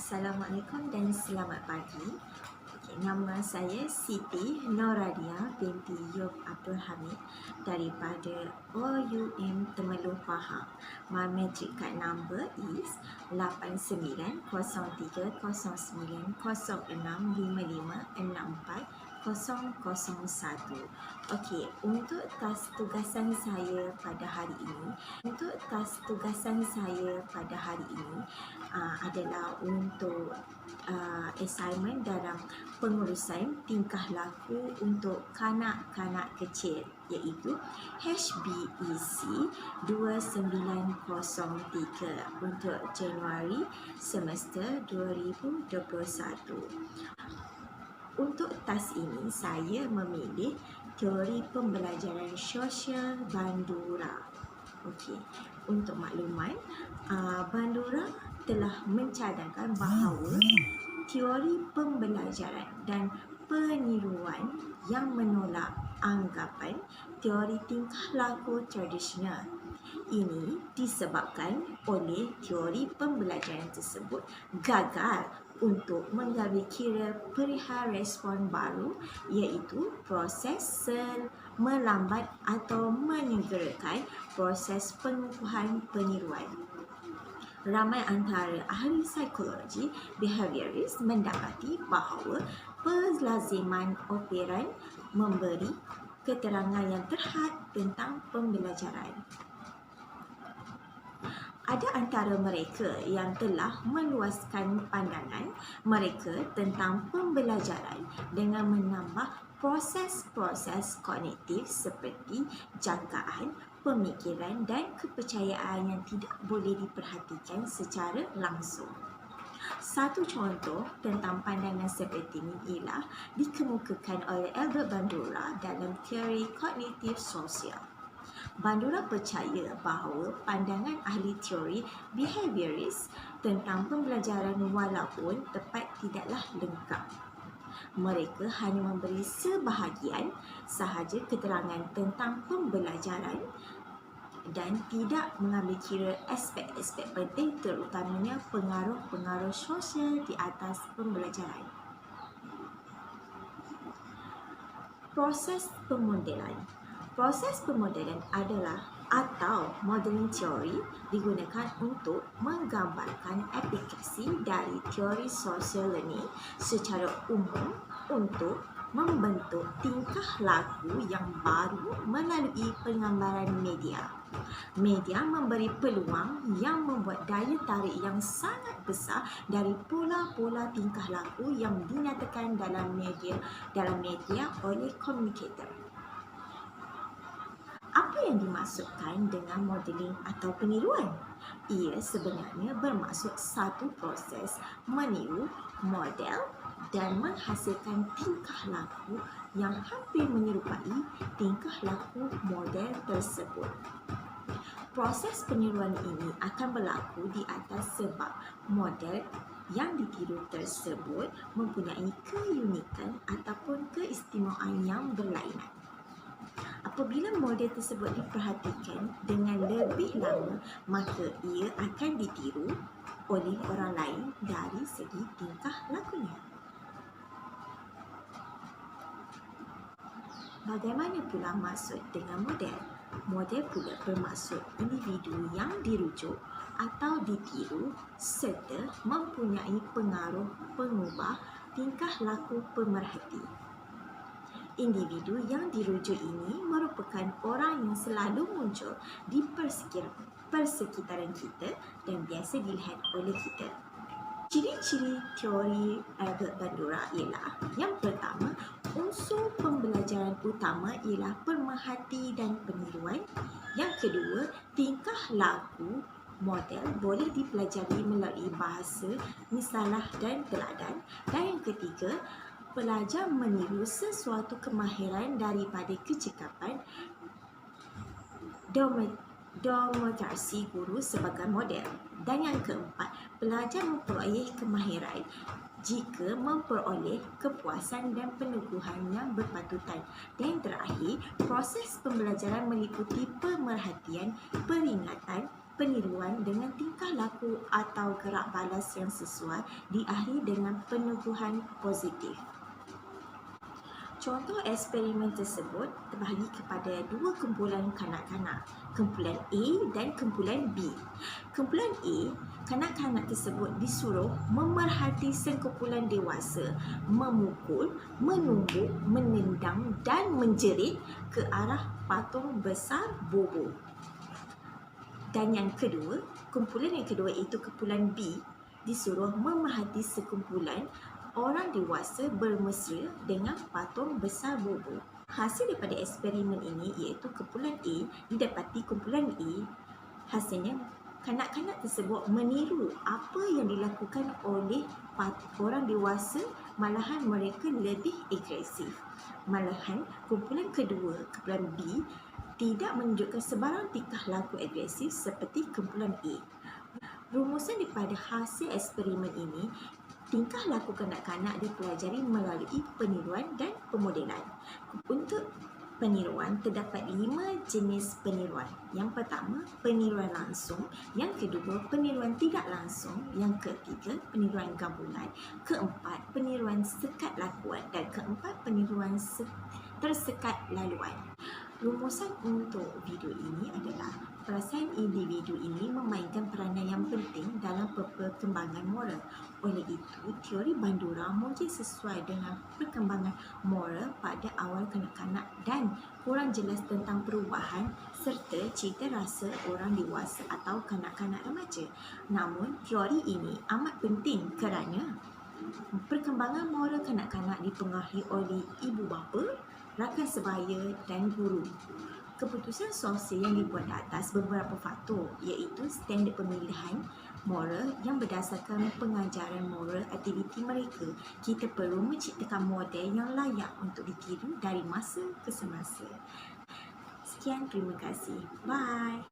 Assalamualaikum dan selamat pagi. Nama saya Siti Noradia binti Yub Abdul Hamid daripada OUM Temerloh Pahang. My matric card number is 890909556401. Okey, untuk task tugasan saya pada hari ini, adalah untuk assignment dalam pengurusan tingkah laku untuk kanak-kanak kecil, iaitu HBEC 2903 untuk Januari semester 2021. Untuk task ini, saya memilih teori pembelajaran sosial Bandura. Okey, untuk makluman, Bandura telah mencadangkan bahawa teori pembelajaran dan peniruan yang menolak anggapan teori tingkah laku tradisional. Ini disebabkan oleh teori pembelajaran tersebut gagal untuk mengambil kira perihal respon baru, iaitu proses melambat atau menyegerakan proses pengukuhan peniruan. Ramai antara ahli psikologi behavioris mendapati bahawa pelaziman operan memberi keterangan yang terhad tentang pembelajaran. Ada antara mereka yang telah meluaskan pandangan mereka tentang pembelajaran dengan menambah proses-proses kognitif seperti jangkaan, pemikiran dan kepercayaan yang tidak boleh diperhatikan secara langsung. Satu contoh tentang pandangan seperti ini ialah dikemukakan oleh Albert Bandura dalam teori kognitif sosial. Bandura percaya bahawa pandangan ahli teori behavioris tentang pembelajaran walaupun tepat tidaklah lengkap. Mereka hanya memberi sebahagian sahaja keterangan tentang pembelajaran dan tidak mengambil kira aspek-aspek penting, terutamanya pengaruh-pengaruh sosial di atas pembelajaran. Proses pemodelan adalah atau modeling teori digunakan untuk menggambarkan aplikasi dari teori social learning secara umum untuk membentuk tingkah laku yang baru melalui penggambaran media. Media memberi peluang yang membuat daya tarik yang sangat besar dari pola-pola tingkah laku yang dinyatakan dalam media oleh komunikator. Apa yang dimaksudkan dengan modeling atau peniruan? Ia sebenarnya bermaksud satu proses meniru, model dan menghasilkan tingkah laku yang hampir menyerupai tingkah laku model tersebut. Proses peniruan ini akan berlaku di atas sebab model yang ditiru tersebut mempunyai keunikan ataupun keistimewaan yang berlainan. Apabila model tersebut diperhatikan dengan lebih lama, maka ia akan ditiru oleh orang lain dari segi tingkah lakunya. Bagaimana pula maksud dengan model? Model pula bermaksud individu yang dirujuk atau ditiru serta mempunyai pengaruh pengubah tingkah laku pemerhati. Individu yang dirujuk ini merupakan orang yang selalu muncul di persekitaran kita dan biasa dilihat oleh kita. Ciri-ciri teori Albert Bandura ialah: yang pertama, unsur pembelajaran utama ialah pemerhati dan peniruan. Yang kedua, tingkah laku model boleh dipelajari melalui bahasa, misalah dan teladan. Dan yang ketiga, pelajar meniru sesuatu kemahiran daripada kecekapan demonstrasi guru sebagai model. Dan yang keempat, pelajar memperoleh kemahiran jika memperoleh kepuasan dan peneguhan yang berpatutan. Dan terakhir, proses pembelajaran meliputi pemerhatian, peringatan, Peniruan dengan tingkah laku atau gerak balas yang sesuai diakhiri dengan penubuhan positif. Contoh eksperimen tersebut terbahagi kepada dua kumpulan kanak-kanak, kumpulan A dan kumpulan B. Kumpulan A, kanak-kanak tersebut disuruh memerhati sekumpulan dewasa memukul, menumbuk, menendang dan menjerit ke arah patung besar Bobo. Dan yang kedua, kumpulan yang kedua iaitu kumpulan B disuruh memerhati sekumpulan orang dewasa bermesra dengan patung besar Bobo. Hasil daripada eksperimen ini iaitu kumpulan A didapati kumpulan A hasilnya kanak-kanak tersebut meniru apa yang dilakukan oleh orang dewasa, malahan mereka lebih agresif. Malahan kumpulan kedua, kumpulan B, tidak menunjukkan sebarang tingkah laku agresif seperti kumpulan A. Rumusan daripada hasil eksperimen ini, tingkah laku kanak-kanak dipelajari melalui peniruan dan pemodelan. Untuk peniruan, terdapat 5 jenis peniruan. Yang pertama, peniruan langsung. Yang kedua, peniruan tidak langsung. Yang ketiga, peniruan gabungan. Keempat, peniruan sekat lakuan. Dan keempat, peniruan tersekat laluan. Rumusan untuk video ini adalah perasaan individu ini memainkan peranan yang penting dalam perkembangan moral. Oleh itu, teori Bandura mungkin sesuai dengan perkembangan moral pada awal kanak-kanak dan kurang jelas tentang perubahan serta cita rasa orang dewasa atau kanak-kanak remaja. Namun, teori ini amat penting kerana perkembangan moral kanak-kanak dipengaruhi oleh ibu bapa, rakan sebaya dan guru. Keputusan sosial yang dibuat di atas beberapa faktor iaitu standard pemilihan moral yang berdasarkan pengajaran moral aktiviti mereka. Kita perlu menciptakan model yang layak untuk ditiru dari masa ke semasa. Sekian, terima kasih. Bye.